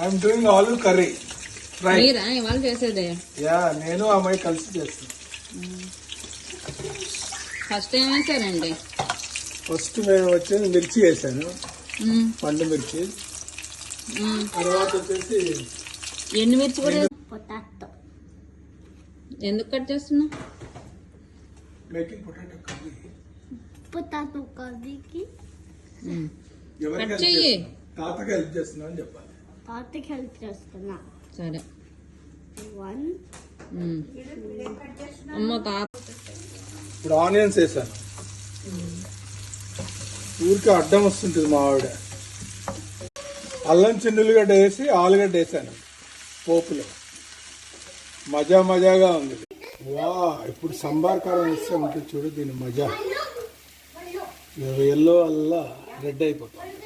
I'm doing aloo curry fry. మీరా ఇవాళ చేసేదే? యా, నేను అమ్మాయి కలిసి చేస్తాను. ఫస్ట్ ఏం వేసారండి? ఫస్ట్ మేము వచ్చేసి మిర్చి వేసాను, పండు మిర్చి. తర్వాత వచ్చేసి ఎండుమిర్చి కూడా. పొటాటో ఎందుకు కట్ చేస్తున్నా? Making potato curry. పొటాటో కర్రీకి కట్ చెయ్యి. తాతకి హెల్ప్ చేస్తున్నా అని చెప్పాలి. తాతకి హెల్ప్ చేస్తున్నా. సరే. 1 అమ్మ తాత. ఇప్పుడు ఆనియన్స్ వేసాను. ఊరికి అడ్డం వస్తుంటుంది మా ఆవిడ. అల్లం చిన్నులుగడ్డ వేసి ఆలుగడ్డ వేసాను పోపులో. మజాగా ఉంది. వా, ఇప్పుడు సంబార్ కారం వేస్తే ఉంటుంది చూడు దీని మజా. ఎల్లో అల్లా రెడ్ అయిపోతుంది.